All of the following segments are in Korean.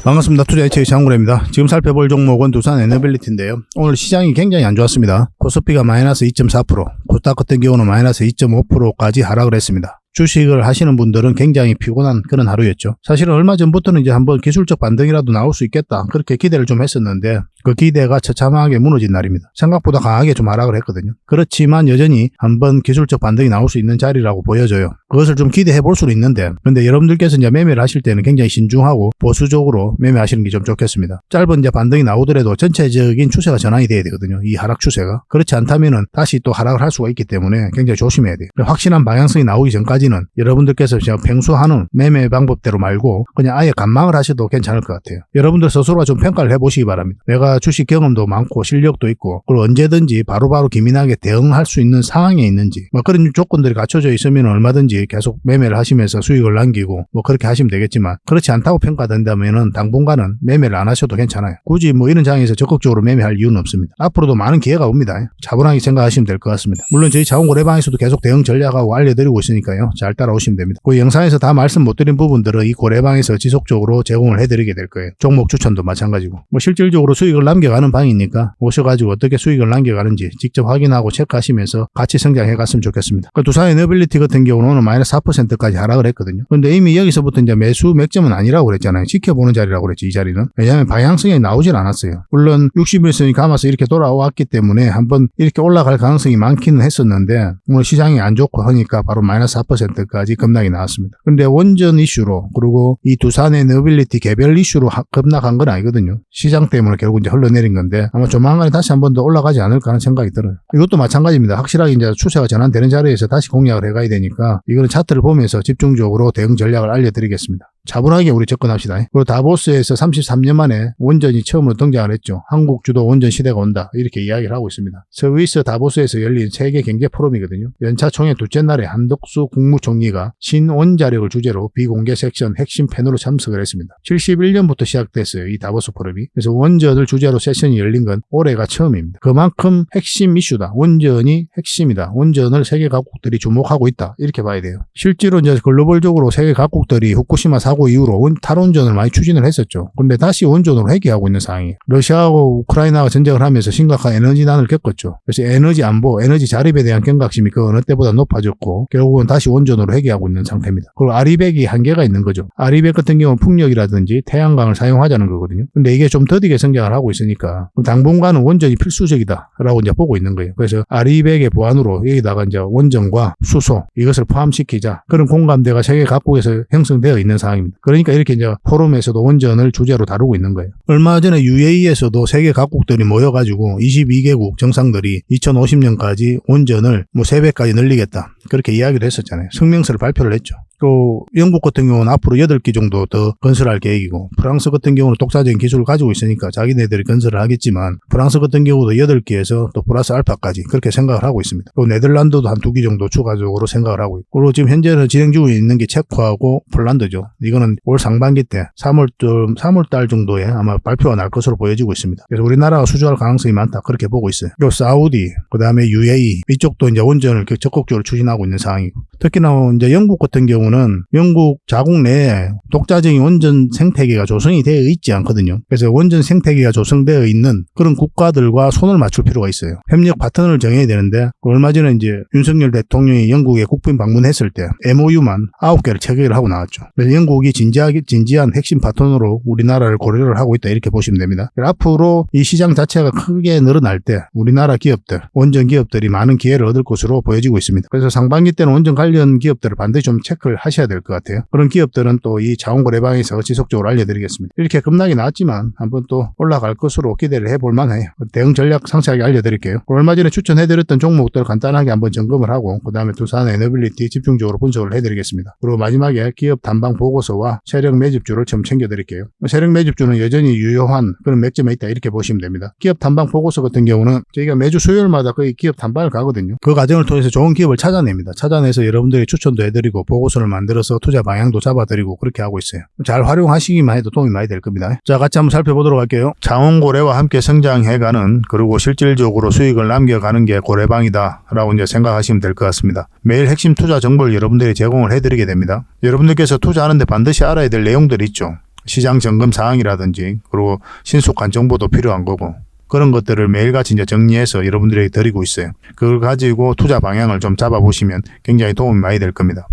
반갑습니다. 투자이츠의 장군입니다. 지금 살펴볼 종목은 두산 에너빌리티인데요. 오늘 시장이 굉장히 안 좋았습니다. 코스피가 마이너스 2.4%, 코스닥 같은 경우는 마이너스 2.5%까지 하락을 했습니다. 주식을 하시는 분들은 굉장히 피곤한 그런 하루였죠. 사실은 얼마 전부터는 이제 한번 기술적 반등이라도 나올 수 있겠다, 그렇게 기대를 좀 했었는데 그 기대가 처참하게 무너진 날입니다. 생각보다 강하게 좀 하락을 했거든요. 그렇지만 여전히 한번 기술적 반등이 나올 수 있는 자리라고 보여져요. 그것을 좀 기대해 볼 수는 있는데, 근데 여러분들께서 이제 매매를 하실 때는 굉장히 신중하고 보수적으로 매매하시는 게 좀 좋겠습니다. 짧은 이제 반등이 나오더라도 전체적인 추세가 전환이 돼야 되거든요. 이 하락 추세가. 그렇지 않다면은 다시 또 하락을 할 수가 있기 때문에 굉장히 조심해야 돼요. 확실한 방향성이 나오기 전까지는 여러분들께서 그냥 평소하는 매매 방법대로 말고 그냥 아예 관망을 하셔도 괜찮을 것 같아요. 여러분들 스스로가 좀 평가를 해보시기 바랍니다. 내가 주식 경험도 많고 실력도 있고, 그리고 언제든지 바로바로 기민하게 대응할 수 있는 상황에 있는지, 그런 조건들이 갖춰져 있으면 얼마든지 계속 매매를 하시면서 수익을 남기고 그렇게 하시면 되겠지만, 그렇지 않다고 평가된다면은 당분간은 매매를 안 하셔도 괜찮아요. 굳이 이런 장에서 적극적으로 매매할 이유는 없습니다. 앞으로도 많은 기회가 옵니다. 차분하게 생각하시면 될 것 같습니다. 물론 저희 자원거래방에서도 계속 대응 전략하고 알려드리고 있으니까요. 잘 따라오시면 됩니다. 그 영상에서 다 말씀 못 드린 부분들은 이 고래방에서 지속적으로 제공을 해드리게 될 거예요. 종목 추천도 마찬가지고. 실질적으로 수익을 남겨가는 방이니까 오셔가지고 어떻게 수익을 남겨가는지 직접 확인하고 체크하시면서 같이 성장해 갔으면 좋겠습니다. 두산 에너빌리티 같은 경우는 오늘 마이너스 4%까지 하락을 했거든요. 근데 이미 여기서부터 이제 매수 맥점은 아니라고 그랬잖아요. 지켜보는 자리라고 그랬지, 이 자리는. 왜냐하면 방향성이 나오질 않았어요. 물론 60일선이 감아서 이렇게 돌아왔기 때문에 한번 이렇게 올라갈 가능성이 많기는 했었는데, 오늘 시장이 안 좋고 하니까 바로 마이너스 4%까지 급락이 나왔습니다. 근데 원전 이슈로, 그리고 이 두산 에너빌리티 개별 이슈로 급락한 건 아니거든요. 시장 때문에 결국 이제 흘러내린 건데, 아마 조만간에 다시 한 번 더 올라가지 않을까 하는 생각이 들어요. 이것도 마찬가지입니다. 확실하게 이제 추세가 전환되는 자리에서 다시 공략을 해가야 되니까, 이거는 차트를 보면서 집중적으로 대응 전략을 알려드리겠습니다. 차분하게 우리 접근합시다. 그리고 다보스에서 33년 만에 원전이 처음으로 등장을 했죠. 한국 주도 원전 시대가 온다, 이렇게 이야기를 하고 있습니다. 스위스 다보스에서 열린 세계 경제 포럼이거든요. 연차 총회 둘째 날에 한덕수 국무총리가 신원자력을 주제로 비공개 섹션 핵심 패널로 참석을 했습니다. 71년부터 시작됐어요, 이 다보스 포럼이. 그래서 원전을 주제로 세션이 열린 건 올해가 처음입니다. 그만큼 핵심 이슈다, 원전이 핵심이다, 원전을 세계 각국들이 주목하고 있다, 이렇게 봐야 돼요. 실제로 이제 글로벌적으로 세계 각국들이 후쿠시마 사고 이후로 탈원전을 많이 추진을 했었죠. 근데 다시 원전으로 회귀하고 있는 상황이에요. 러시아하고 우크라이나가 전쟁을 하면서 심각한 에너지난을 겪었죠. 그래서 에너지 안보, 에너지 자립에 대한 경각심이 그 어느 때보다 높아졌고, 결국은 다시 원전으로 회귀하고 있는 상태입니다. 그리고 아리백이 한계가 있는 거죠. 아리백 같은 경우는 풍력이라든지 태양광을 사용하자는 거거든요. 근데 이게 좀 더디게 성장을 하고 있으니까 당분간은 원전이 필수적이다라고 이제 보고 있는 거예요. 그래서 아리백의 보완으로 여기다가 이제 원전과 수소, 이것을 포함시키자, 그런 공감대가 세계 각국에서 형성되어 있는 상황입니다. 그러니까 이렇게 이제 포럼에서도 원전을 주제로 다루고 있는 거예요. 얼마 전에 UAE에서도 세계 각국들이 모여가지고 22개국 정상들이 2050년까지 원전을 3배까지 늘리겠다, 그렇게 이야기를 했었잖아요. 성명서를 발표를 했죠. 또 영국 같은 경우는 앞으로 8기 정도 더 건설할 계획이고, 프랑스 같은 경우는 독자적인 기술을 가지고 있으니까 자기네들이 건설을 하겠지만, 프랑스 같은 경우도 8기에서 또 플러스 알파까지 그렇게 생각을 하고 있습니다. 또 네덜란드도 한 2기 정도 추가적으로 생각을 하고 있고, 그리고 지금 현재는 진행 중에 있는 게 체코하고 폴란드죠. 이거는 올 상반기 때 3월달 정도에 아마 발표가 날 것으로 보여지고 있습니다. 그래서 우리나라가 수주할 가능성이 많다, 그렇게 보고 있어요. 그리고 사우디, 그 다음에 UAE, 이쪽도 이제 원전을 적극적으로 추진하고 있는 상황이고, 특히나 이제 영국 같은 경우는 영국 자국 내에 독자적인 원전 생태계가 조성이 되어 있지 않거든요. 그래서 원전 생태계가 조성되어 있는 그런 국가들과 손을 맞출 필요가 있어요. 협력 파트너를 정해야 되는데, 얼마 전에 이제 윤석열 대통령이 영국에 국빈 방문했을 때 MOU만 9개를 체결을 하고 나왔죠. 그래서 영국이 진지한 핵심 파트너로 우리나라를 고려를 하고 있다, 이렇게 보시면 됩니다. 앞으로 이 시장 자체가 크게 늘어날 때 우리나라 기업들, 원전 기업들이 많은 기회를 얻을 것으로 보여지고 있습니다. 그래서 상반기 때는 원전 관련 기업들을 반드시 좀 체크를 하셔야 될 것 같아요. 그런 기업들은 또 이 자원거래방에서 지속적으로 알려드리겠습니다. 이렇게 급락이 나왔지만 한번 또 올라갈 것으로 기대를 해볼 만해요. 대응 전략 상세하게 알려드릴게요. 얼마 전에 추천해드렸던 종목들 간단하게 한번 점검을 하고, 그 다음에 두산 에너빌리티 집중적으로 분석을 해드리겠습니다. 그리고 마지막에 기업 단방 보고서와 세력 매집주를 좀 챙겨드릴게요. 세력 매집주는 여전히 유효한 그런 맥점에 있다, 이렇게 보시면 됩니다. 기업 단방 보고서 같은 경우는 저희가 매주 수요일마다 거의 기업 단방을 가거든요. 그 과정을 통해서 좋은 기업을 찾아냅니다. 찾아내서 여러분들이 추천도 해드리고 보고서를 만들어서 투자 방향도 잡아드리고 그렇게 하고 있어요. 잘 활용하시기만 해도 도움이 많이 될 겁니다. 자, 같이 한번 살펴보도록 할게요. 자원고래와 함께 성장해가는, 그리고 실질적으로 수익을 남겨가는 게 고래방이다 라고 이제 생각하시면 될 것 같습니다. 매일 핵심 투자 정보를 여러분들이 제공을 해드리게 됩니다. 여러분들께서 투자하는데 반드시 알아야 될 내용들이 있죠. 시장 점검 사항이라든지 그리고 신속한 정보도 필요한 거고 그런 것들을 매일같이 이제 정리해서 여러분들에게 드리고 있어요. 그걸 가지고 투자 방향을 좀 잡아보시면 굉장히 도움이 많이 될 겁니다.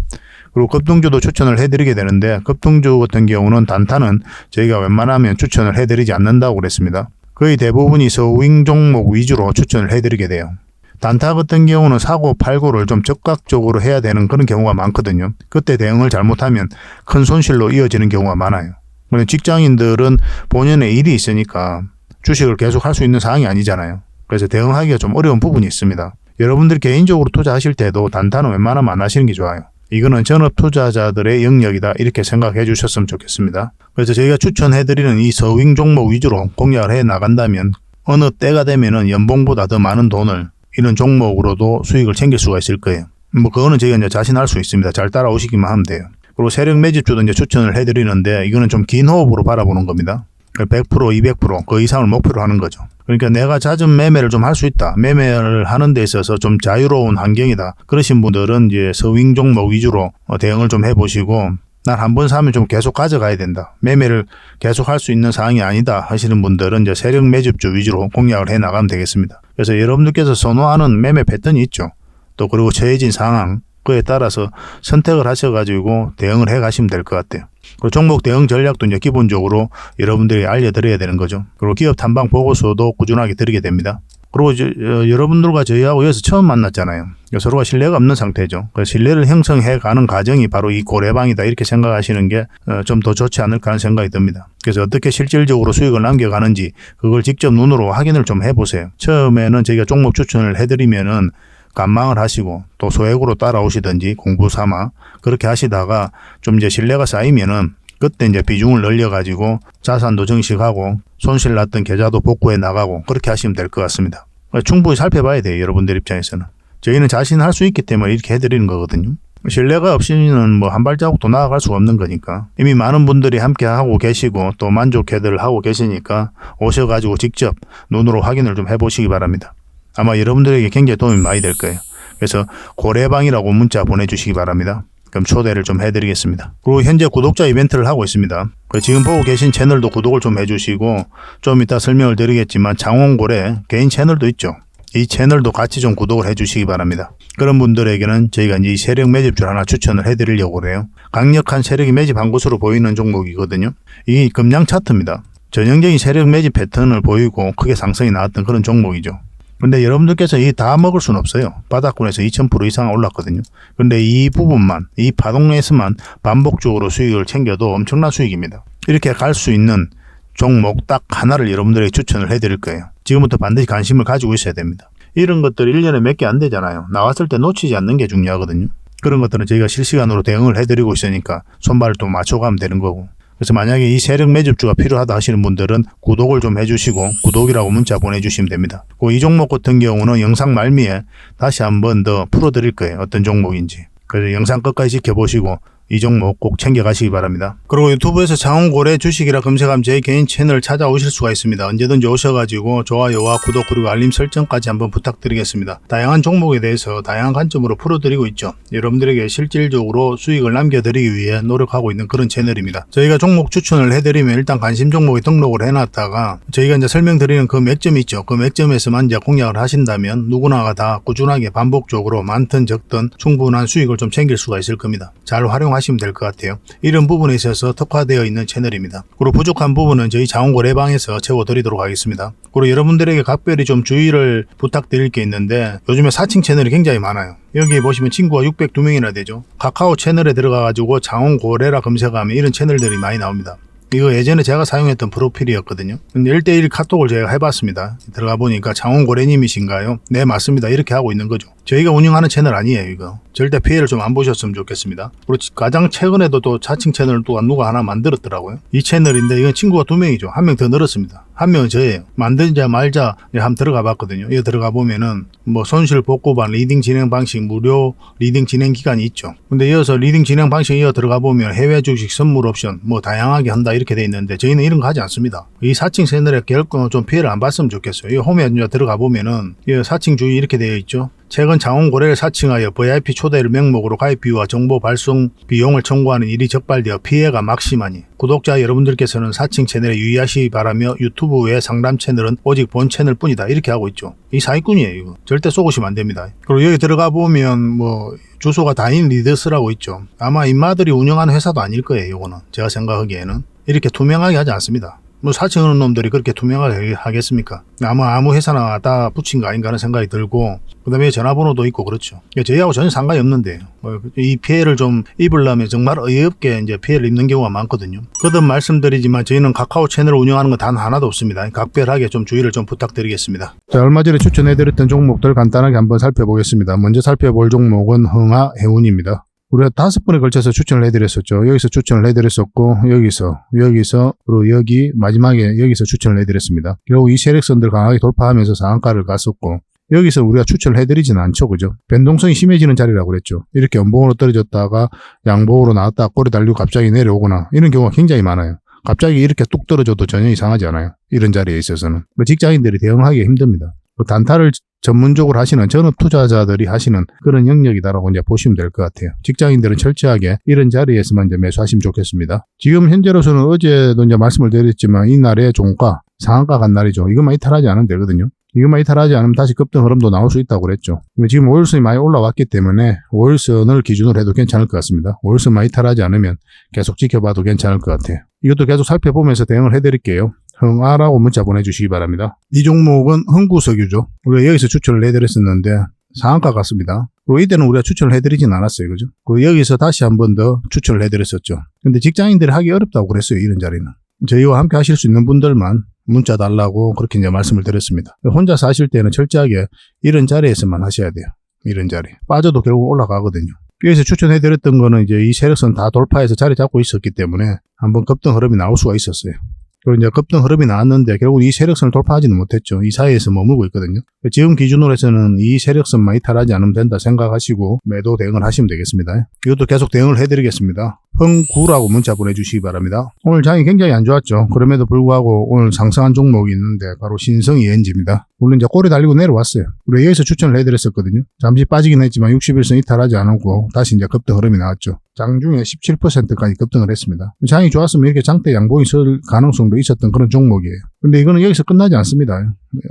그리고 급등주도 추천을 해드리게 되는데 급등주 같은 경우는 단타는 저희가 웬만하면 추천을 해드리지 않는다고 그랬습니다. 거의 대부분이 서윙 종목 위주로 추천을 해드리게 돼요. 단타 같은 경우는 사고 팔고를 좀 적극적으로 해야 되는 그런 경우가 많거든요. 그때 대응을 잘못하면 큰 손실로 이어지는 경우가 많아요. 직장인들은 본연의 일이 있으니까 주식을 계속 할 수 있는 상황이 아니잖아요. 그래서 대응하기가 좀 어려운 부분이 있습니다. 여러분들 개인적으로 투자하실 때도 단타는 웬만하면 안 하시는 게 좋아요. 이거는 전업 투자자들의 영역이다 이렇게 생각해 주셨으면 좋겠습니다. 그래서 저희가 추천해드리는 이 서윙 종목 위주로 공략을 해 나간다면 어느 때가 되면은 연봉보다 더 많은 돈을 이런 종목으로도 수익을 챙길 수가 있을 거예요. 그거는 저희가 이제 자신할 수 있습니다. 잘 따라오시기만 하면 돼요. 그리고 세력 매집주도 이제 추천을 해드리는데 이거는 좀 긴 호흡으로 바라보는 겁니다. 100%, 200%, 그 이상을 목표로 하는 거죠. 그러니까 내가 잦은 매매를 좀 할 수 있다. 매매를 하는 데 있어서 좀 자유로운 환경이다. 그러신 분들은 이제 서윙 종목 위주로 대응을 좀 해보시고 난 한 번 사면 좀 계속 가져가야 된다. 매매를 계속 할 수 있는 상황이 아니다 하시는 분들은 이제 세력 매집주 위주로 공략을 해 나가면 되겠습니다. 그래서 여러분들께서 선호하는 매매 패턴이 있죠. 또 그리고 처해진 상황 그에 따라서 선택을 하셔가지고 대응을 해 가시면 될 것 같아요. 그리고 종목 대응 전략도 이제 기본적으로 여러분들이 알려드려야 되는 거죠. 그리고 기업 탐방 보고서도 꾸준하게 드리게 됩니다. 그리고 여러분들과 저희하고 여기서 처음 만났잖아요. 서로가 신뢰가 없는 상태죠. 그 신뢰를 형성해 가는 과정이 바로 이 고래방이다 이렇게 생각하시는 게 좀 더 좋지 않을까 하는 생각이 듭니다. 그래서 어떻게 실질적으로 수익을 남겨가는지 그걸 직접 눈으로 확인을 좀 해보세요. 처음에는 저희가 종목 추천을 해드리면은 관망을 하시고 또 소액으로 따라오시든지 공부 삼아 그렇게 하시다가 좀 이제 신뢰가 쌓이면은 그때 이제 비중을 늘려가지고 자산도 증식하고 손실 났던 계좌도 복구해 나가고 그렇게 하시면 될 것 같습니다. 충분히 살펴봐야 돼요. 여러분들 입장에서는. 저희는 자신할 수 있기 때문에 이렇게 해드리는 거거든요. 신뢰가 없이는 뭐 한 발자국도 나아갈 수가 없는 거니까 이미 많은 분들이 함께 하고 계시고 또 만족해들 하고 계시니까 오셔가지고 직접 눈으로 확인을 좀 해보시기 바랍니다. 아마 여러분들에게 굉장히 도움이 많이 될 거예요. 그래서 고래방이라고 문자 보내주시기 바랍니다. 그럼 초대를 좀 해드리겠습니다. 그리고 현재 구독자 이벤트를 하고 있습니다. 지금 보고 계신 채널도 구독을 좀 해주시고 좀 이따 설명을 드리겠지만 장원고래 개인 채널도 있죠. 이 채널도 같이 좀 구독을 해주시기 바랍니다. 그런 분들에게는 저희가 이제 세력 매집주를 하나 추천을 해드리려고 그래요. 강력한 세력이 매집한 것으로 보이는 종목이거든요. 이게 금량 차트입니다. 전형적인 세력 매집 패턴을 보이고 크게 상승이 나왔던 그런 종목이죠. 근데 여러분들께서 이 다 먹을 수는 없어요. 바닥권에서 2000% 이상 올랐거든요. 근데 이 부분만, 이 파동에서만 반복적으로 수익을 챙겨도 엄청난 수익입니다. 이렇게 갈 수 있는 종목 딱 하나를 여러분들에게 추천을 해드릴 거예요. 지금부터 반드시 관심을 가지고 있어야 됩니다. 이런 것들 1년에 몇 개 안 되잖아요. 나왔을 때 놓치지 않는 게 중요하거든요. 그런 것들은 저희가 실시간으로 대응을 해드리고 있으니까 손발을 또 맞춰가면 되는 거고. 그래서 만약에 이 세력 매집주가 필요하다 하시는 분들은 구독을 좀 해주시고 구독이라고 문자 보내주시면 됩니다. 이 종목 같은 경우는 영상 말미에 다시 한번 더 풀어드릴 거예요. 어떤 종목인지. 그래서 영상 끝까지 지켜보시고 이 종목 꼭 챙겨가시기 바랍니다. 그리고 유튜브에서 장원고래 주식이라 검색하면 제 개인 채널 찾아오실 수가 있습니다. 언제든지 오셔가지고 좋아요와 구독 그리고 알림 설정까지 한번 부탁드리겠습니다. 다양한 종목에 대해서 다양한 관점으로 풀어드리고 있죠. 여러분들에게 실질적으로 수익을 남겨드리기 위해 노력하고 있는 그런 채널입니다. 저희가 종목 추천을 해드리면 일단 관심 종목에 등록을 해놨다가 저희가 이제 설명드리는 그 맥점이 있죠. 그 맥점에서만 이제 공략을 하신다면 누구나가 다 꾸준하게 반복적으로 많든 적든 충분한 수익을 좀 챙길 수가 있을 겁니다. 잘 활용하시면 될 것 같아요. 이런 부분에 있어서 특화되어 있는 채널입니다. 그리고 부족한 부분은 저희 장원고래방에서 채워드리도록 하겠습니다. 그리고 여러분들에게 각별히 좀 주의를 부탁드릴 게 있는데 요즘에 사칭 채널이 굉장히 많아요. 여기 보시면 친구가 602명이나 되죠. 카카오 채널에 들어가가지고 장원고래라 검색하면 이런 채널들이 많이 나옵니다. 이거 예전에 제가 사용했던 프로필이었거든요. 근데 1대1 카톡을 제가 해봤습니다. 들어가 보니까 장원고래님이신가요? 네, 맞습니다. 이렇게 하고 있는 거죠. 저희가 운영하는 채널 아니에요, 이거. 절대 피해를 좀 안 보셨으면 좋겠습니다. 그리고 가장 최근에도 또 자칭 채널을 또 누가 하나 만들었더라고요. 이 채널인데 이건 친구가 2명이죠. 1명 더 늘었습니다. 1명은 저예요. 만들자 말자 한번 들어가 봤거든요. 이거 들어가 보면은 뭐 손실 복구반 리딩 진행 방식 무료 리딩 진행 기간이 있죠. 근데 이어서 리딩 진행 방식 이어 들어가 보면 해외 주식 선물 옵션 뭐 다양하게 한다 이렇게 돼 있는데 저희는 이런 거 하지 않습니다. 이 사칭 채널에 결코 좀 피해를 안 봤으면 좋겠어요. 이 홈에 들어가 보면은 이 사칭 주의 이렇게 되어 있죠. 최근 장원 고래를 사칭하여 VIP 초대를 명목으로 가입비와 정보 발송 비용을 청구하는 일이 적발되어 피해가 막심하니 구독자 여러분들께서는 사칭 채널에 유의하시기 바라며 유튜브 외 상담 채널은 오직 본 채널 뿐이다 이렇게 하고 있죠. 이 사기꾼이에요. 이거 절대 쏘고시면 안 됩니다. 그리고 여기 들어가 보면 뭐 주소가 다인 리더스라고 있죠. 아마 인마들이 운영하는 회사도 아닐 거예요. 이거는 제가 생각하기에는 이렇게 투명하게 하지 않습니다. 뭐 사칭하는 놈들이 그렇게 투명하게 하겠습니까? 아마 아무 회사나 다 붙인 거 아닌가 하는 생각이 들고, 그 다음에 전화번호도 있고 그렇죠. 저희하고 전혀 상관이 없는데 이 피해를 좀 입으려면 정말 어이없게 이제 피해를 입는 경우가 많거든요. 거듭 말씀드리지만 저희는 카카오 채널을 운영하는 건 단 하나도 없습니다. 각별하게 좀 주의를 좀 부탁드리겠습니다. 자, 얼마 전에 추천해드렸던 종목들 간단하게 한번 살펴보겠습니다. 먼저 살펴볼 종목은 흥하 해운입니다. 우리가 5번에 걸쳐서 추천을 해드렸었죠. 여기서 추천을 해드렸었고, 여기서, 그리고 여기, 마지막에 여기서 추천을 해드렸습니다. 결국 이 세력선들 강하게 돌파하면서 상한가를 갔었고, 여기서 우리가 추천을 해드리지는 않죠. 그죠? 변동성이 심해지는 자리라고 그랬죠. 이렇게 연봉으로 떨어졌다가 양봉으로 나왔다가 꼬리 달리고 갑자기 내려오거나, 이런 경우가 굉장히 많아요. 갑자기 이렇게 뚝 떨어져도 전혀 이상하지 않아요. 이런 자리에 있어서는. 직장인들이 대응하기가 힘듭니다. 단타를 전문적으로 하시는 전업 투자자들이 하시는 그런 영역이다라고 이제 보시면 될 것 같아요. 직장인들은 철저하게 이런 자리에서만 이제 매수하시면 좋겠습니다. 지금 현재로서는 어제도 이제 말씀을 드렸지만 이날의 종가 상한가 간 날이죠. 이것만 이탈하지 않으면 되거든요. 이것만 이탈하지 않으면 다시 급등 흐름도 나올 수 있다고 그랬죠. 지금 5일선이 많이 올라왔기 때문에 5일선을 기준으로 해도 괜찮을 것 같습니다. 5일선만 이탈하지 않으면 계속 지켜봐도 괜찮을 것 같아요. 이것도 계속 살펴보면서 대응을 해드릴게요. 흥아라고 문자 보내주시기 바랍니다. 이 종목은 흥구석유죠. 우리가 여기서 추천을 해드렸었는데 상한가 같습니다. 그리고 이때는 우리가 추천을 해드리진 않았어요. 그죠? 그리고 여기서 다시 한 번 더 추천을 해드렸었죠. 근데 직장인들이 하기 어렵다고 그랬어요. 이런 자리는. 저희와 함께 하실 수 있는 분들만 문자 달라고 그렇게 이제 말씀을 드렸습니다. 혼자서 하실 때는 철저하게 이런 자리에서만 하셔야 돼요. 이런 자리. 빠져도 결국 올라가거든요. 여기서 추천해드렸던 거는 이제 이 세력선 다 돌파해서 자리 잡고 있었기 때문에 한번 급등 흐름이 나올 수가 있었어요. 그리고 이제 급등 흐름이 나왔는데 결국 이 세력선을 돌파하지는 못했죠. 이 사이에서 머물고 있거든요. 지금 기준으로 해서는 이 세력선만 이탈하지 않으면 된다 생각하시고 매도 대응을 하시면 되겠습니다. 이것도 계속 대응을 해드리겠습니다. 흥구라고 문자 보내주시기 바랍니다. 오늘 장이 굉장히 안 좋았죠. 그럼에도 불구하고 오늘 상승한 종목이 있는데 바로 신성이엔지입니다. 물론 이제 꼬리 달리고 내려왔어요. 우리 여기서 추천을 해드렸었거든요. 잠시 빠지긴 했지만 60일선 이탈하지 않았고 다시 이제 급등 흐름이 나왔죠. 장중에 17%까지 급등을 했습니다. 장이 좋았으면 이렇게 장대 양봉이 있을 가능성도 있었던 그런 종목이에요. 근데 이거는 여기서 끝나지 않습니다.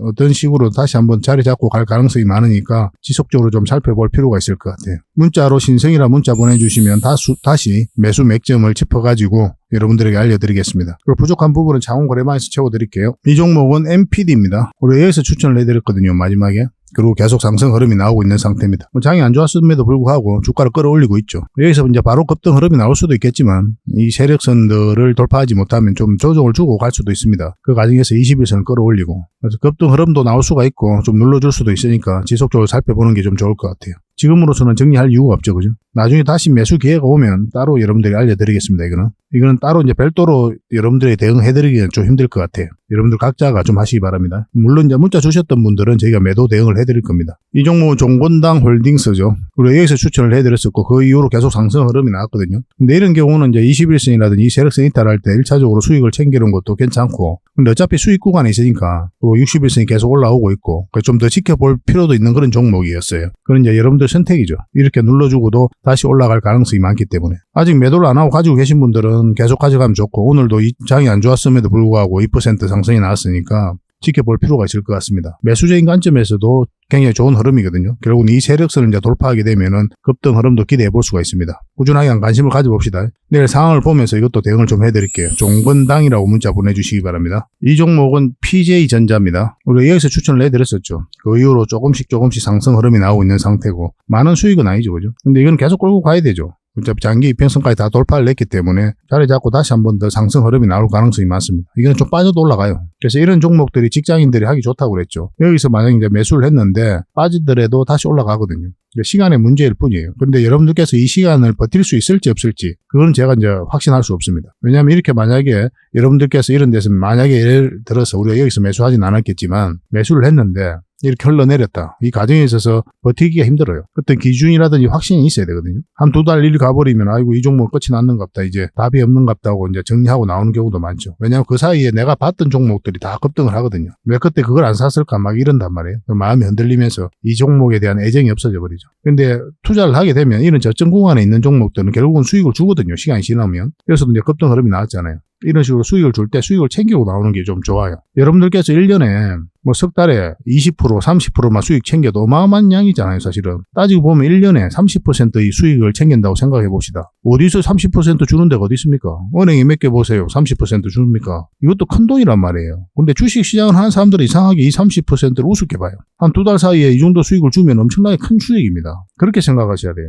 어떤 식으로 다시 한번 자리 잡고 갈 가능성이 많으니까 지속적으로 좀 살펴볼 필요가 있을 것 같아요. 문자로 신성이라 문자 보내주시면 다시 매수 맥점을 짚어가지고 여러분들에게 알려드리겠습니다. 그리고 부족한 부분은 장원거래망에서 채워드릴게요. 이 종목은 MPD입니다. 우리 여기서 추천을 해드렸거든요. 마지막에. 그리고 계속 상승 흐름이 나오고 있는 상태입니다. 장이 안 좋았음에도 불구하고 주가를 끌어올리고 있죠. 여기서 이제 바로 급등 흐름이 나올 수도 있겠지만 이 세력선들을 돌파하지 못하면 좀 조정을 주고 갈 수도 있습니다. 그 과정에서 21선을 끌어올리고 그래서 급등 흐름도 나올 수가 있고 좀 눌러줄 수도 있으니까 지속적으로 살펴보는 게 좀 좋을 것 같아요. 지금으로서는 정리할 이유가 없죠. 그죠? 나중에 다시 매수 기회가 오면 따로 여러분들이 알려드리겠습니다. 이거는 따로 이제 별도로 여러분들에게 대응해드리기는 좀 힘들 것 같아요. 여러분들 각자가 좀 하시기 바랍니다. 물론 이제 문자 주셨던 분들은 저희가 매도 대응을 해드릴 겁니다. 이 종목은 종건당 홀딩스죠. 우리가 여기서 추천을 해드렸었고 그 이후로 계속 상승 흐름이 나왔거든요. 근데 이런 경우는 이제 21선이라든지 세력선 이탈할 때 1차적으로 수익을 챙기는 것도 괜찮고 근데 어차피 수익 구간이 있으니까 그리고 61선이 계속 올라오고 있고 좀 더 지켜볼 필요도 있는 그런 종목이었어요. 그런 이제 여러분들 선택이죠. 이렇게 눌러주고도 다시 올라갈 가능성이 많기 때문에 아직 매도를 안 하고 가지고 계신 분들은 계속 가져가면 좋고 오늘도 이 장이 안 좋았음에도 불구하고 2% 상승이 나왔으니까 지켜볼 필요가 있을 것 같습니다. 매수적인 관점에서도 굉장히 좋은 흐름이거든요. 결국은 이 세력선을 이제 돌파하게 되면은 급등 흐름도 기대해 볼 수가 있습니다. 꾸준하게 한 관심을 가져봅시다. 내일 상황을 보면서 이것도 대응을 좀 해드릴게요. 종건당이라고 문자 보내주시기 바랍니다. 이 종목은 PJ전자입니다. 우리가 여기서 추천을 해드렸었죠. 그 이후로 조금씩 상승 흐름이 나오고 있는 상태고 많은 수익은 아니죠. 그죠? 근데 이건 계속 끌고 가야 되죠. 어차피 장기 이평선까지 다 돌파를 했기 때문에 자리 잡고 다시 한 번 더 상승 흐름이 나올 가능성이 많습니다. 이건 좀 빠져도 올라가요. 그래서 이런 종목들이 직장인들이 하기 좋다고 그랬죠. 여기서 만약에 이제 매수를 했는데 빠지더라도 다시 올라가거든요. 시간의 문제일 뿐이에요. 그런데 여러분들께서 이 시간을 버틸 수 있을지 없을지 그건 제가 이제 확신할 수 없습니다. 왜냐하면 이렇게 만약에 여러분들께서 이런 데서 만약에 예를 들어서 우리가 여기서 매수하진 않았겠지만 매수를 했는데 이렇게 흘러내렸다. 이 과정에 있어서 버티기가 힘들어요. 어떤 기준이라든지 확신이 있어야 되거든요. 한 두 달 일 가버리면 아이고 이 종목 끝이 났는갑다. 이제 답이 없는갑다 하고 이제 정리하고 나오는 경우도 많죠. 왜냐하면 그 사이에 내가 봤던 종목들이 다 급등을 하거든요. 왜 그때 그걸 안 샀을까 막 이런단 말이에요. 마음이 흔들리면서 이 종목에 대한 애정이 없어져 버리죠. 근데 투자를 하게 되면 이런 저점 구간에 있는 종목들은 결국은 수익을 주거든요. 시간이 지나면. 그래서 이제 급등 흐름이 나왔잖아요. 이런 식으로 수익을 줄 때 수익을 챙기고 나오는 게 좀 좋아요. 여러분들께서 1년에 뭐 석 달에 20%, 30%만 수익 챙겨도 어마어마한 양이잖아요, 사실은. 따지고 보면 1년에 30%의 수익을 챙긴다고 생각해 봅시다. 어디서 30% 주는 데가 어디 있습니까? 은행에 몇 개 보세요. 30% 줍니까? 이것도 큰 돈이란 말이에요. 근데 주식 시장을 하는 사람들은 이상하게 이 30%를 우습게 봐요. 한 두 달 사이에 이 정도 수익을 주면 엄청나게 큰 수익입니다. 그렇게 생각하셔야 돼요.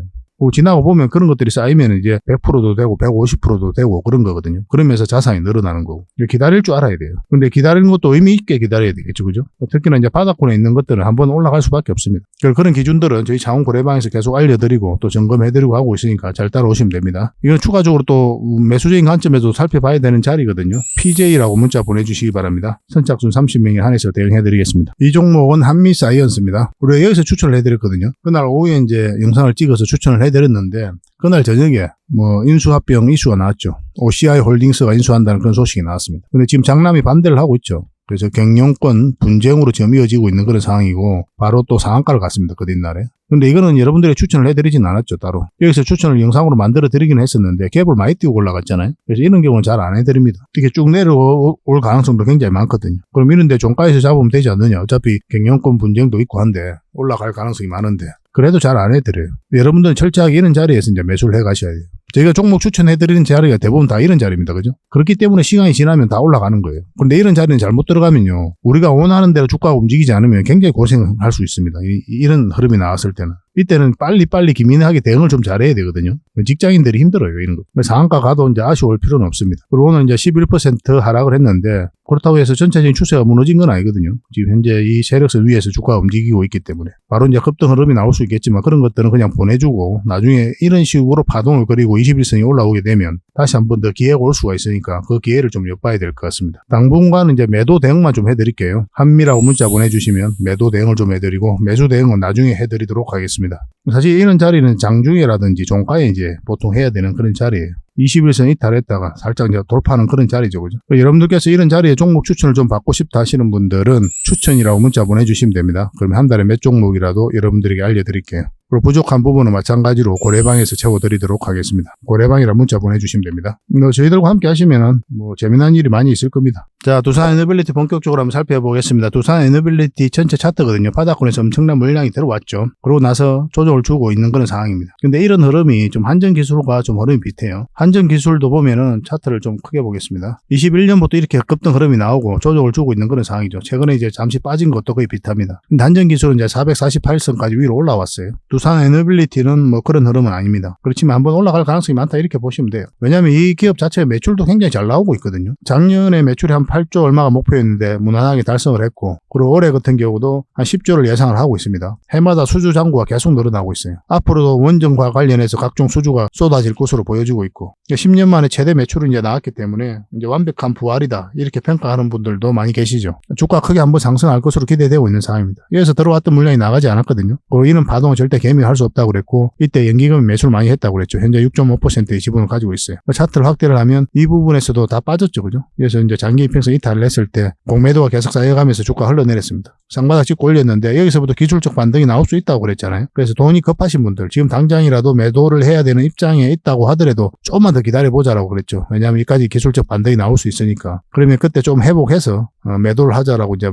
지나고 보면 그런 것들이 쌓이면 이제 100%도 되고 150%도 되고 그런 거거든요. 그러면서 자산이 늘어나는 거고. 기다릴 줄 알아야 돼요. 근데 기다리는 것도 의미 있게 기다려야 되겠죠. 그죠? 특히나 이제 바닥권에 있는 것들은 한번 올라갈 수밖에 없습니다. 그런 기준들은 저희 자원 고래방에서 계속 알려드리고 또 점검해드리고 하고 있으니까 잘 따라오시면 됩니다. 이건 추가적으로 또 매수적인 관점에서 살펴봐야 되는 자리거든요. PJ라고 문자 보내주시기 바랍니다. 선착순 30명에 한해서 대응해드리겠습니다. 이 종목은 한미사이언스입니다. 우리가 여기서 추천을 해드렸거든요. 그날 오후에 이제 영상을 찍어서 추천을 해드렸는데 그날 저녁에 뭐 인수합병 이슈가 나왔죠. OCI 홀딩스가 인수한다는 그런 소식이 나왔습니다. 근데 지금 장남이 반대를 하고 있죠. 그래서 경영권 분쟁으로 지금 이어지고 있는 그런 상황이고 바로 또 상한가를 갔습니다. 그 뒷날에. 근데 이거는 여러분들의 추천을 해드리진 않았죠. 따로. 여기서 추천을 영상으로 만들어 드리긴 했었는데 갭을 많이 띄우고 올라갔잖아요. 그래서 이런 경우는 잘 안 해드립니다. 이렇게 쭉 내려올 가능성도 굉장히 많거든요. 그럼 이런데 종가에서 잡으면 되지 않느냐. 어차피 경영권 분쟁도 있고 한데 올라갈 가능성이 많은데 그래도 잘 안 해드려요. 여러분들은 철저하게 이런 자리에서 이제 매수를 해 가셔야 돼요. 저희가 종목 추천해드리는 자리가 대부분 다 이런 자리입니다. 그죠? 그렇기 때문에 시간이 지나면 다 올라가는 거예요. 그런데 이런 자리는 잘못 들어가면요. 우리가 원하는 대로 주가가 움직이지 않으면 굉장히 고생할 수 있습니다. 이런 흐름이 나왔을 때는. 이때는 빨리 기민하게 대응을 좀 잘해야 되거든요. 직장인들이 힘들어요, 이런 거. 상한가 가도 이제 아쉬울 필요는 없습니다. 그리고 오늘 이제 11% 하락을 했는데 그렇다고 해서 전체적인 추세가 무너진 건 아니거든요. 지금 현재 이 세력선 위에서 주가가 움직이고 있기 때문에. 바로 이제 급등 흐름이 나올 수 있겠지만 그런 것들은 그냥 보내주고 나중에 이런 식으로 파동을 그리고 21선이 올라오게 되면 다시 한번 더 기회가 올 수가 있으니까 그 기회를 좀 엿봐야 될 것 같습니다. 당분간은 이제 매도 대응만 좀 해드릴게요. 한미라고 문자 보내주시면 매도 대응을 좀 해드리고 매수 대응은 나중에 해드리도록 하겠습니다. 사실 이런 자리는 장중에라든지 종가에 이제 보통 해야 되는 그런 자리예요. 21선 이탈했다가 살짝 이제 돌파하는 그런 자리죠. 그죠? 여러분들께서 이런 자리에 종목 추천을 좀 받고 싶다 하시는 분들은 추천이라고 문자 보내주시면 됩니다. 그러면 한 달에 몇 종목이라도 여러분들에게 알려드릴게요. 그리고 부족한 부분은 마찬가지로 고래방에서 채워드리도록 하겠습니다. 고래방이라 문자 보내주시면 됩니다. 저희들과 함께 하시면 재미난 일이 많이 있을 겁니다. 자, 두산 에너빌리티 본격적으로 한번 살펴보겠습니다. 두산 에너빌리티 전체 차트거든요. 바닥권에서 엄청난 물량이 들어왔죠. 그러고 나서 조정을 주고 있는 그런 상황입니다. 근데 이런 흐름이 좀 한전기술과 좀 흐름이 비슷해요. 한전기술도 보면은 차트를 좀 크게 보겠습니다. 21년부터 이렇게 급등 흐름이 나오고 조정을 주고 있는 그런 상황이죠. 최근에 이제 잠시 빠진 것도 거의 비슷합니다. 근데 한전기술은 이제 448선까지 위로 올라왔어요. 두산 에너빌리티는 그런 흐름은 아닙니다. 그렇지만 한번 올라갈 가능성이 많다 이렇게 보시면 돼요. 왜냐하면 이 기업 자체의 매출도 굉장히 잘 나오고 있거든요. 작년에 매출이 한 8조 얼마가 목표였는데 무난하게 달성을 했고 그리고 올해 같은 경우도 한 10조를 예상을 하고 있습니다. 해마다 수주 잔고가 계속 늘어나고 있어요. 앞으로도 원전과 관련해서 각종 수주가 쏟아질 것으로 보여지고 있고 10년 만에 최대 매출은 이제 나왔기 때문에 이제 완벽한 부활이다 이렇게 평가하는 분들도 많이 계시죠. 주가 크게 한번 상승할 것으로 기대되고 있는 상황입니다. 여기서 들어왔던 물량이 나가지 않았거든요. 그리고 이런 파동은 절대 개미할 수 없다고 그랬고 이때 연기금 매수를 많이 했다고 그랬죠. 현재 6.5%의 지분을 가지고 있어요. 차트를 확대를 하면 이 부분에서도 다 빠졌죠. 그죠? 그래서 이제 장기 이평선 이탈을 했을 때 공매도가 계속 쌓여가면서 주가가 흘러내렸습니다. 쌍바닥 찍고 올렸는데 여기서부터 기술적 반등이 나올 수 있다고 그랬잖아요. 그래서 돈이 급하신 분들 지금 당장이라도 매도를 해야 되는 입장에 있다고 하더라도 조금만 더 기다려보자라고 그랬죠. 왜냐하면 이까지 기술적 반등이 나올 수 있으니까. 그러면 그때 좀 회복해서 매도를 하자라고 이제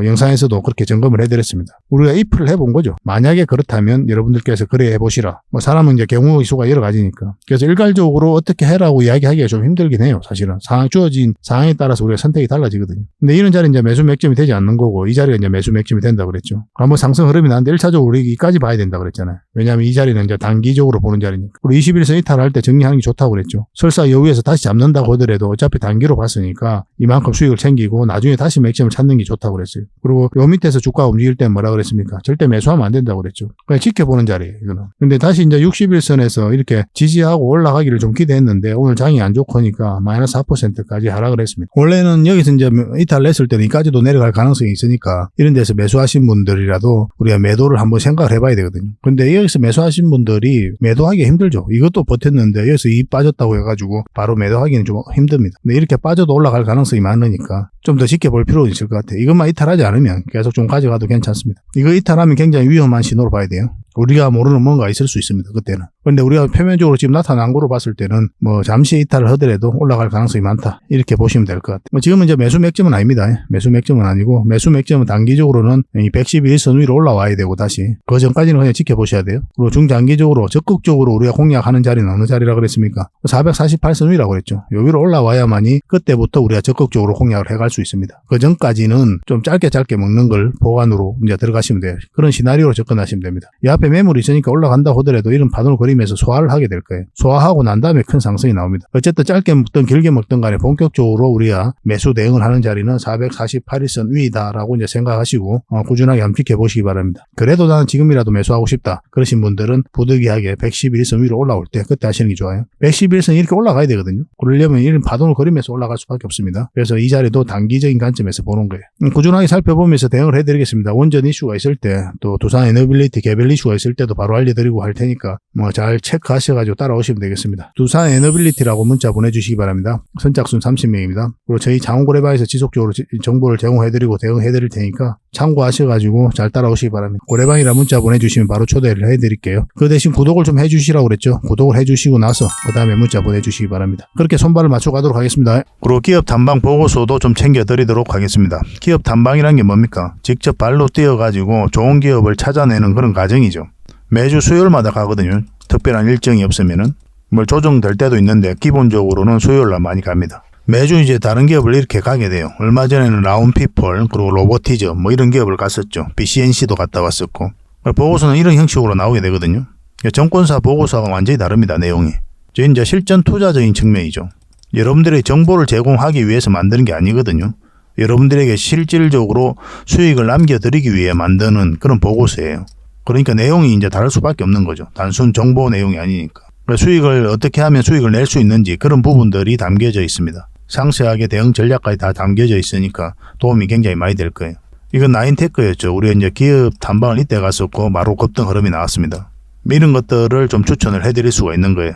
영상에서도 그렇게 점검을 해드렸습니다. 우리가 if를 해본 거죠. 만약에 그렇다면 여러분들께서 그래 해보시라. 사람은 이제 경우의 수가 여러 가지니까. 그래서 일괄적으로 어떻게 해라고 이야기하기가 좀 힘들긴 해요. 사실은 주어진 상황에 따라서 우리가 선택이 달라지거든요. 근데 이런 자리는 이제 매수 맥점이 되지 않는 거고 이 자리가 이제 매수 맥점이 된다고 그랬죠. 한번 상승 흐름이 나는데 1차적으로 우리까지 봐야 된다고 그랬잖아요. 왜냐하면 이 자리는 이제 단기적으로 보는 자리니까. 그리고 21선 이탈할 때 정리하는 게 좋다고 그랬죠. 설사 여기에서 다시 잡는다고 하더라도 어차피 단기로 봤으니까 이만큼 수익을 챙기고 나중에 다시 맥점을 찾는 게 좋다고 그랬어요. 그리고 요 밑에서 주가가 움직일 때 뭐라 그랬습니까? 절대 매수하면 안 된다고 그랬죠. 그냥 지켜보는 자리예요, 이거는. 근데 다시 이제 61선에서 이렇게 지지하고 올라가기를 좀 기대했는데 오늘 장이 안 좋고 하니까 마이너스 4%까지 하락을 했습니다. 원래는 일단은 여기서 이제 이탈 냈을 때는 이까지도 내려갈 가능성이 있으니까 이런 데서 매수하신 분들이라도 우리가 매도를 한번 생각을 해봐야 되거든요. 근데 여기서 매수하신 분들이 매도하기 힘들죠. 이것도 버텼는데 여기서 이익 빠졌다고 해가지고 바로 매도하기는 좀 힘듭니다. 근데 이렇게 빠져도 올라갈 가능성이 많으니까 좀 더 지켜볼 필요는 있을 것 같아요. 이것만 이탈하지 않으면 계속 좀 가져가도 괜찮습니다. 이거 이탈하면 굉장히 위험한 신호로 봐야 돼요. 우리가 모르는 뭔가 있을 수 있습니다. 그때는. 근데 우리가 표면적으로 지금 나타난 거로 봤을 때는 뭐 잠시 이탈을 하더라도 올라갈 가능성이 많다. 이렇게 보시면 될 것 같아요. 지금은 이제 매수 맥점은 아닙니다. 매수 맥점은 아니고 매수 맥점은 단기적으로는 이 111선 위로 올라와야 되고 다시 그 전까지는 그냥 지켜보셔야 돼요. 그리고 중장기적으로 적극적으로 우리가 공략하는 자리는 어느 자리라 그랬습니까? 448선 위라고 그랬죠. 요 위로 올라와야만이 그때부터 우리가 적극적으로 공략을 해갈 수 있습니다. 그 전까지는 좀 짧게 먹는 걸 보관으로 이제 들어가시면 돼요. 그런 시나리오로 접근하시면 됩니다. 이 앞에 매물이 있으니까 올라간다 하더라도 이런 파동을 그리면서 소화를 하게 될 거예요. 소화하고 난 다음에 큰 상승이 나옵니다. 어쨌든 짧게 먹든 길게 먹든 간에 본격적으로 우리가 매수 대응을 하는 자리는 448일선 위다라고 이제 생각하시고 꾸준하게 한번 지켜보시기 바랍니다. 그래도 나는 지금이라도 매수하고 싶다. 그러신 분들은 부득이하게 111일선 위로 올라올 때 그때 하시는 게 좋아요. 111일선 이렇게 올라가야 되거든요. 그러려면 이런 파동을 그리면서 올라갈 수밖에 없습니다. 그래서 이 자리도 단기적인 관점에서 보는 거예요. 꾸준하게 살펴보면서 대응을 해드리겠습니다. 원전 이슈가 있을 때 또 두산 에너빌리티 개별 이슈가 있을 때도 바로 알려드리고 할 테니까 뭐 잘 체크하셔가지고 따라오시면 되겠습니다. 두산 에너빌리티라고 문자 보내주시기 바랍니다. 선착순 30명입니다. 그리고 저희 장원고래바에서 지속적으로 정보를 제공해드리고 대응해드릴 테니까 참고하셔가지고 잘 따라오시기 바랍니다. 고래방이라 문자 보내주시면 바로 초대를 해드릴게요. 그 대신 구독을 좀 해주시라고 그랬죠. 구독을 해주시고 나서 그 다음에 문자 보내주시기 바랍니다. 그렇게 손발을 맞춰 가도록 하겠습니다. 그리고 기업 탐방 보고서도 좀 챙겨드리도록 하겠습니다. 기업 탐방이란 게 뭡니까? 직접 발로 뛰어가지고 좋은 기업을 찾아내는 그런 과정이죠. 매주 수요일마다 가거든요. 특별한 일정이 없으면은 뭘 조정될 때도 있는데 기본적으로는 수요일날 많이 갑니다. 매주 이제 다른 기업을 이렇게 가게 돼요. 얼마 전에는 라운피플 그리고 로보티즈 뭐 이런 기업을 갔었죠. BCNC도 갔다 왔었고 보고서는 이런 형식으로 나오게 되거든요. 정권사 보고서가 완전히 다릅니다. 내용이. 이제 실전 투자적인 측면이죠. 여러분들의 정보를 제공하기 위해서 만드는 게 아니거든요. 여러분들에게 실질적으로 수익을 남겨드리기 위해 만드는 그런 보고서예요. 그러니까 내용이 이제 다를 수밖에 없는 거죠. 단순 정보 내용이 아니니까. 수익을 어떻게 하면 수익을 낼 수 있는지 그런 부분들이 담겨져 있습니다. 상세하게 대응 전략까지 다 담겨져 있으니까 도움이 굉장히 많이 될 거예요. 이건 나인테크였죠. 우리가 이제 기업 탐방을 이때 갔었고 바로 급등 흐름이 나왔습니다. 이런 것들을 좀 추천을 해드릴 수가 있는 거예요.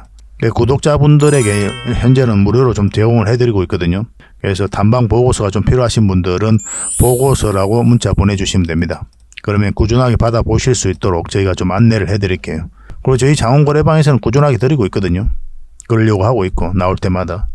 구독자분들에게 현재는 무료로 좀 제공을 해드리고 있거든요. 그래서 탐방 보고서가 좀 필요하신 분들은 보고서라고 문자 보내주시면 됩니다. 그러면 꾸준하게 받아보실 수 있도록 저희가 좀 안내를 해드릴게요. 그리고 저희 장원거래방에서는 꾸준하게 드리고 있거든요. 그러려고 하고 있고 나올 때마다.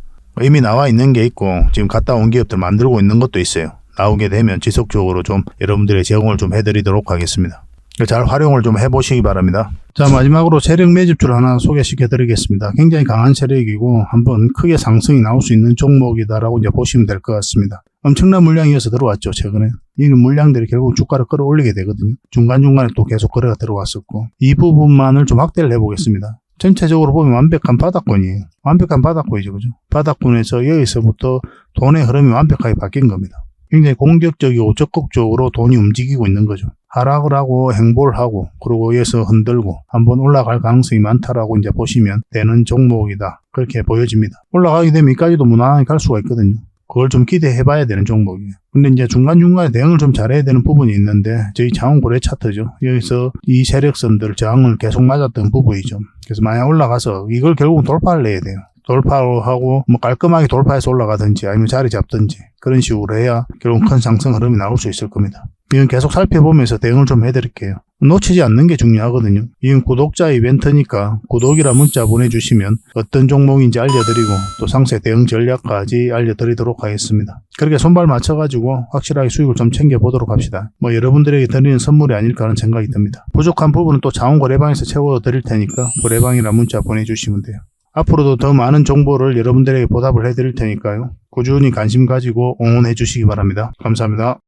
이미 나와 있는 게 있고 지금 갔다 온 기업들 만들고 있는 것도 있어요. 나오게 되면 지속적으로 좀 여러분들의 제공을 좀 해드리도록 하겠습니다. 잘 활용을 좀 해보시기 바랍니다. 자, 마지막으로 세력 매집주를 하나 소개시켜 드리겠습니다. 굉장히 강한 세력이고 한번 크게 상승이 나올 수 있는 종목이다라고 이제 보시면 될 것 같습니다. 엄청난 물량이어서 들어왔죠, 최근에. 이 물량들이 결국 주가를 끌어올리게 되거든요. 중간중간에 또 계속 거래가 들어왔었고. 이 부분만을 좀 확대를 해보겠습니다. 전체적으로 보면 완벽한 바닥권이에요. 완벽한 바닥권이죠, 그죠? 바닥권에서 여기서부터 돈의 흐름이 완벽하게 바뀐 겁니다. 굉장히 공격적이고 적극적으로 돈이 움직이고 있는 거죠. 하락을 하고 행보를 하고 그리고 여기서 흔들고 한번 올라갈 가능성이 많다라고 이제 보시면 되는 종목이다. 그렇게 보여집니다. 올라가게 되면 여기까지도 무난하게 갈 수가 있거든요. 그걸 좀 기대해 봐야 되는 종목이에요. 근데 이제 중간중간에 대응을 좀 잘해야 되는 부분이 있는데 저희 장원고래 차트죠. 여기서 이 세력선들 저항을 계속 맞았던 부분이죠. 그래서 만약 올라가서 이걸 결국은 돌파를 내야 돼요. 돌파하고 뭐 깔끔하게 돌파해서 올라가든지 아니면 자리 잡든지 그런 식으로 해야 결국 큰 상승 흐름이 나올 수 있을 겁니다. 이건 계속 살펴보면서 대응을 좀 해드릴게요. 놓치지 않는 게 중요하거든요. 이건 구독자 이벤트니까 구독이라 문자 보내주시면 어떤 종목인지 알려드리고 또 상세 대응 전략까지 알려드리도록 하겠습니다. 그렇게 손발 맞춰가지고 확실하게 수익을 좀 챙겨보도록 합시다. 뭐 여러분들에게 드리는 선물이 아닐까 하는 생각이 듭니다. 부족한 부분은 또 장원거래방에서 채워드릴 테니까 거래방이라 문자 보내주시면 돼요. 앞으로도 더 많은 정보를 여러분들에게 보답을 해드릴 테니까요. 꾸준히 관심 가지고 응원해 주시기 바랍니다. 감사합니다.